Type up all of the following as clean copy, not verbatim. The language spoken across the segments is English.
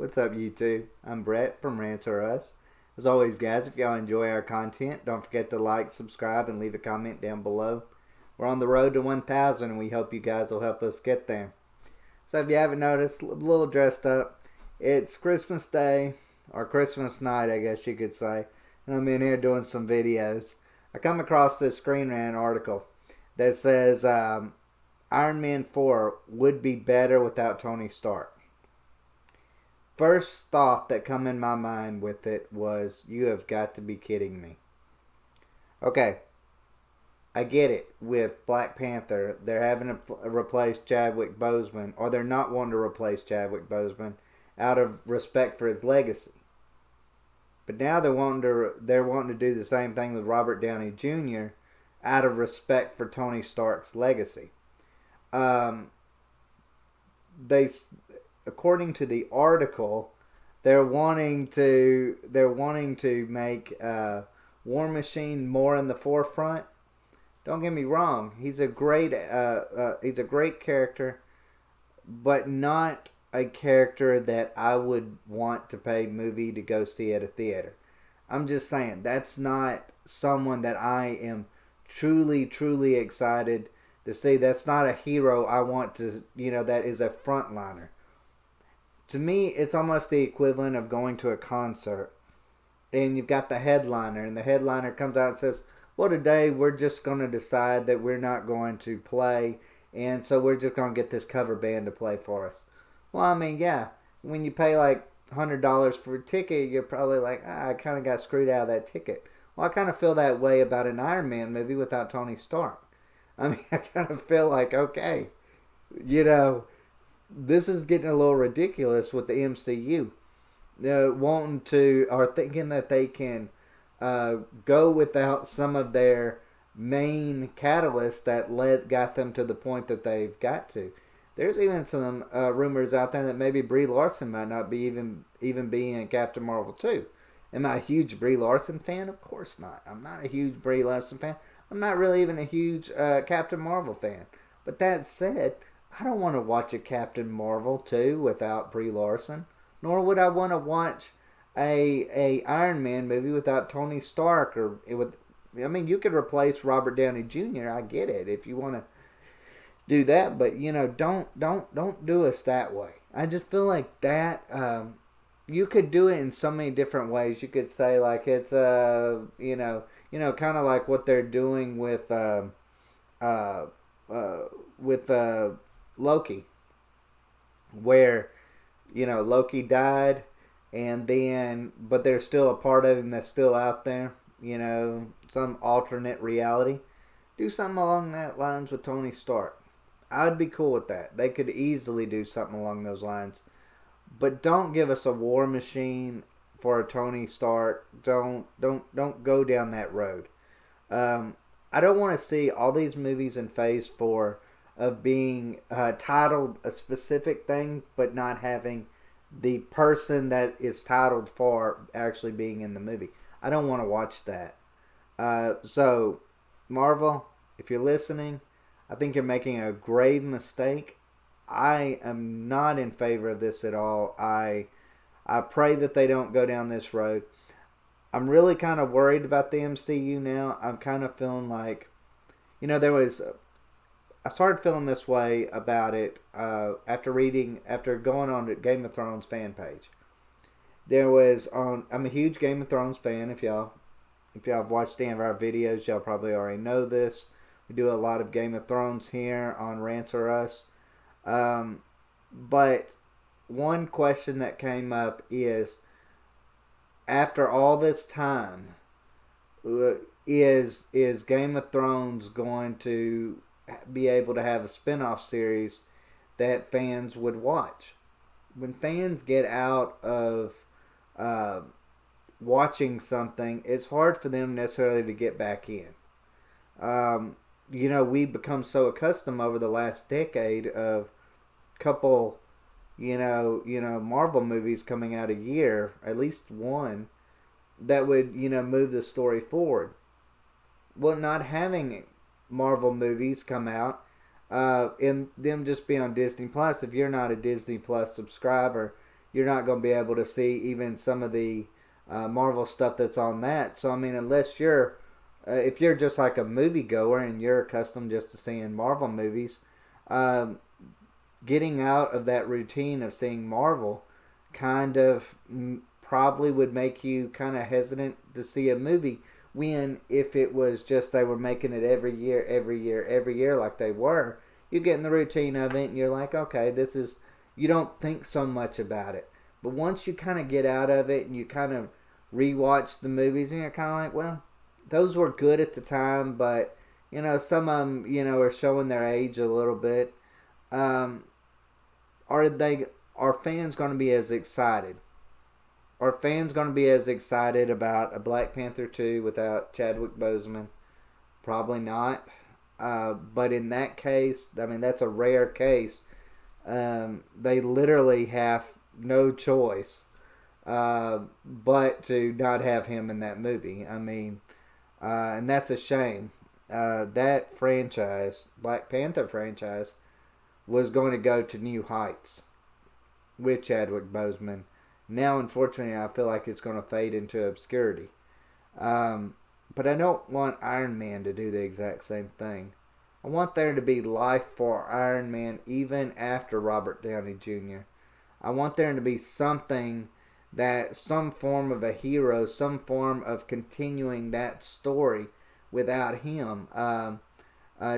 What's up, YouTube? I'm Brett from Rants. As always, guys, if y'all enjoy our content, don't forget to like, subscribe, and leave a comment down below. We're on the road to 1,000, and we hope you guys will help us get there. So if you haven't noticed, a little dressed up. It's Christmas Day, or Christmas night, I guess you could say. And I'm in here doing some videos. I come across this Screen Rant article that says Iron Man 4 would be better without Tony Stark. First thought that come in my mind with it was, you have got to be kidding me. Okay, I get it. With Black Panther, they're having to replace Chadwick Boseman, or they're not wanting to replace Chadwick Boseman out of respect for his legacy. But now they're wanting to do the same thing with Robert Downey Jr. out of respect for Tony Stark's legacy. According to the article, they're wanting to make War Machine more in the forefront. Don't get me wrong; he's a great character, but not a character that I would want to pay movie to go see at a theater. I'm just saying that's not someone that I am truly excited to see. That's not a hero I want to, that is a frontliner. To me, it's almost the equivalent of going to a concert and you've got the headliner, and the headliner comes out and says, well, today we're just going to decide that we're not going to play, and so we're just going to get this cover band to play for us. Well, I mean, yeah, when you pay like $100 for a ticket, you're probably like, I kind of got screwed out of that ticket. Well, I kind of feel that way about an Iron Man movie without Tony Stark. I mean, I kind of feel like, okay, this is getting a little ridiculous with the MCU. Thinking that they can go without some of their main catalysts that got them to the point that they've got to. There's even some rumors out there that maybe Brie Larson might not be even be in Captain Marvel 2. Am I a huge Brie Larson fan? Of course not. I'm not a huge Brie Larson fan. I'm not really even a huge Captain Marvel fan. But that said, I don't want to watch a Captain Marvel 2 without Brie Larson. Nor would I want to watch a Iron Man movie without Tony Stark. You could replace Robert Downey Jr. I get it if you want to do that, but don't do us that way. I just feel like that you could do it in so many different ways. You could say like it's kind of like what they're doing with Loki, where Loki died, but there's still a part of him that's still out there. Some alternate reality. Do something along that lines with Tony Stark. I'd be cool with that. They could easily do something along those lines, but don't give us a War Machine for a Tony Stark. Don't go down that road. I don't want to see all these movies in Phase 4 of being titled a specific thing, but not having the person that is titled for actually being in the movie. I don't want to watch that. So, Marvel, if you're listening, I think you're making a grave mistake. I am not in favor of this at all. I pray that they don't go down this road. I'm really kind of worried about the MCU now. I'm kind of feeling like, I started feeling this way about it after going on the Game of Thrones fan page. I'm a huge Game of Thrones fan. If y'all have watched any of our videos, y'all probably already know this. We do a lot of Game of Thrones here on Rants. But one question that came up is, after all this time, is Game of Thrones going to be able to have a spin-off series that fans would watch? When fans get out of watching something, it's hard for them necessarily to get back in. We've become so accustomed over the last decade of couple Marvel movies coming out a year, at least one, that would move the story forward. Well, not having Marvel movies come out and them just be on Disney Plus. If you're not a Disney Plus subscriber, you're not going to be able to see even some of the Marvel stuff that's on that. So I mean, unless you're if you're just like a moviegoer and you're accustomed just to seeing Marvel movies, um, getting out of that routine of seeing Marvel kind of probably would make you kind of hesitant to see a movie. When if it was just they were making it every year, every year, every year like they were, you get in the routine of it and you're like, okay, this is, you don't think so much about it. But once you kind of get out of it and you kind of rewatch the movies and you're kind of like, well, those were good at the time, but some of them are showing their age a little bit. Um, are they are fans going to be as excited? Are fans going to be as excited about a Black Panther 2 without Chadwick Boseman? Probably not. But in that case, I mean, that's a rare case. They literally have no choice but to not have him in that movie. I mean, and that's a shame. That franchise, Black Panther franchise, was going to go to new heights with Chadwick Boseman. Now, unfortunately, I feel like it's going to fade into obscurity. But I don't want Iron Man to do the exact same thing. I want there to be life for Iron Man even after Robert Downey Jr. I want there to be something that, some form of a hero, some form of continuing that story without him.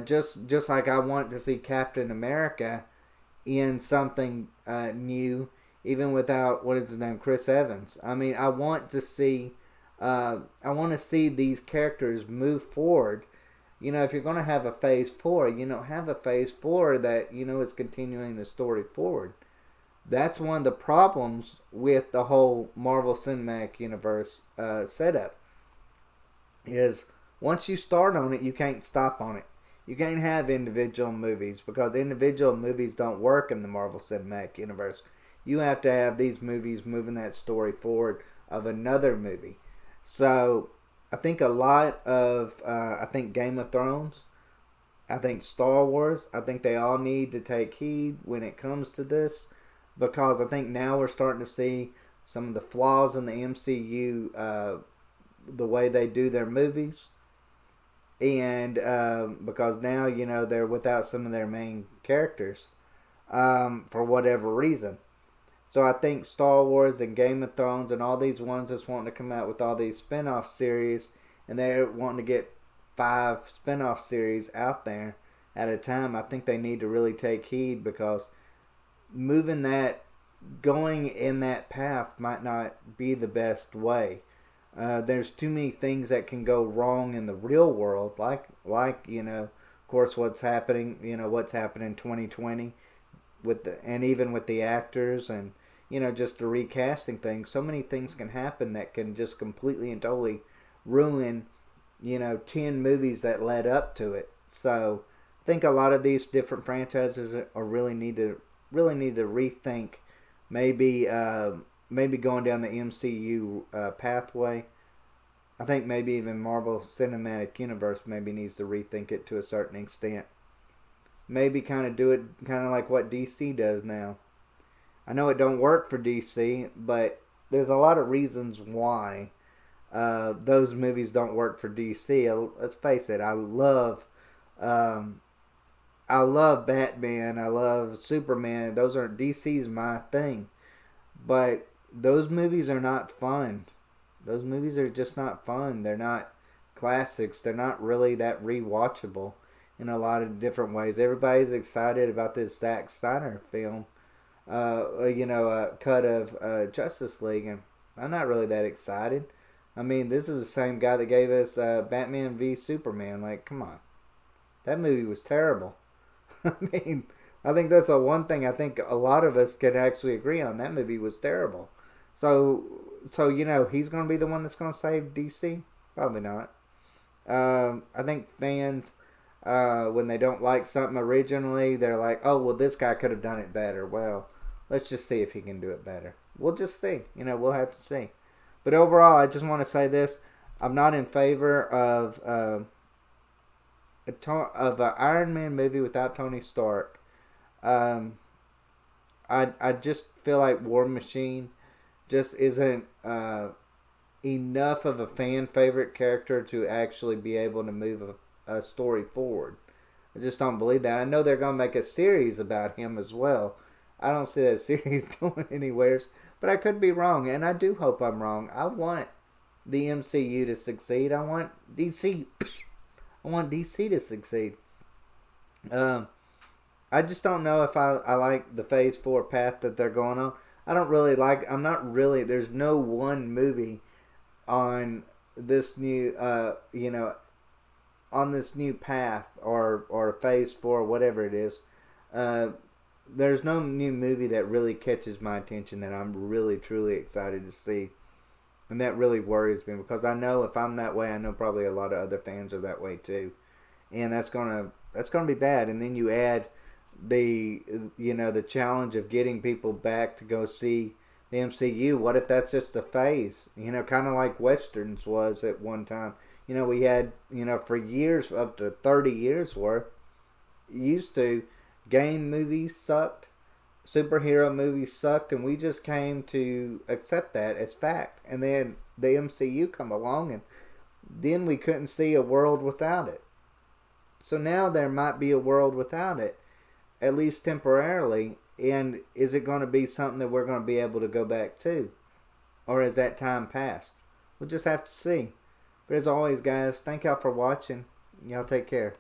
Just like I want to see Captain America in something new, even without what is his name, Chris Evans. I mean, I want to see these characters move forward. If you're going to have a phase 4, have a phase 4 that is continuing the story forward. That's one of the problems with the whole Marvel Cinematic Universe setup. Is once you start on it, you can't stop on it. You can't have individual movies because individual movies don't work in the Marvel Cinematic Universe. You have to have these movies moving that story forward of another movie. So I think a lot of, I think Game of Thrones, I think Star Wars, I think they all need to take heed when it comes to this, because I think now we're starting to see some of the flaws in the MCU, the way they do their movies. And because now, they're without some of their main characters for whatever reason. So I think Star Wars and Game of Thrones and all these ones that's wanting to come out with all these spin-off series, and they're wanting to get 5 spin-off series out there at a time, I think they need to really take heed, because going in that path might not be the best way. There's too many things that can go wrong in the real world, like of course what's happening in 2020 and even with the actors and just the recasting thing. So many things can happen that can just completely and totally ruin 10 movies that led up to it. So I think a lot of these different franchises are really need to rethink maybe going down the MCU pathway. I think maybe even Marvel Cinematic Universe maybe needs to rethink it to a certain extent. Maybe kind of do it kind of like what DC does now. I know it don't work for DC, but there's a lot of reasons why those movies don't work for DC. Let's face it, I love Batman, I love Superman. Those are DC's my thing. But those movies are not fun. Those movies are just not fun. They're not classics. They're not really that rewatchable in a lot of different ways. Everybody's excited about this Zack Snyder film, a cut of Justice League, and I'm not really that excited. I mean, this is the same guy that gave us Batman v Superman. Like, come on. That movie was terrible. I mean, I think that's the one thing I think a lot of us could actually agree on. That movie was terrible. So he's going to be the one that's going to save DC? Probably not. I think fans, when they don't like something originally, they're like, oh, well, this guy could have done it better. Well, let's just see if he can do it better. We'll just see. We'll have to see. But overall, I just want to say this. I'm not in favor of an Iron Man movie without Tony Stark. I just feel like War Machine just isn't enough of a fan favorite character to actually be able to move a story forward. I just don't believe that. I know they're going to make a series about him as well. I don't see that series going anywhere, but I could be wrong, and I do hope I'm wrong. I want the MCU to succeed. I want DC. I want DC to succeed. Um, I just don't know if I like the Phase 4 path that they're going on. I don't really like. I'm not really. There's no one movie on this new, on this new path or Phase 4, whatever it is. Uh, there's no new movie that really catches my attention that I'm really truly excited to see, and that really worries me because I know if I'm that way, I know probably a lot of other fans are that way too, and that's gonna be bad. And then you add the the challenge of getting people back to go see the MCU. What if that's just a phase? Kind of like westerns was at one time. We had for years, up to 30 years worth, used to game movies sucked, superhero movies sucked, and we just came to accept that as fact. And then the MCU come along, and then we couldn't see a world without it. So now there might be a world without it, at least temporarily. And is it going to be something that we're going to be able to go back to? Or has that time passed? We'll just have to see. But as always, guys, thank y'all for watching. Y'all take care.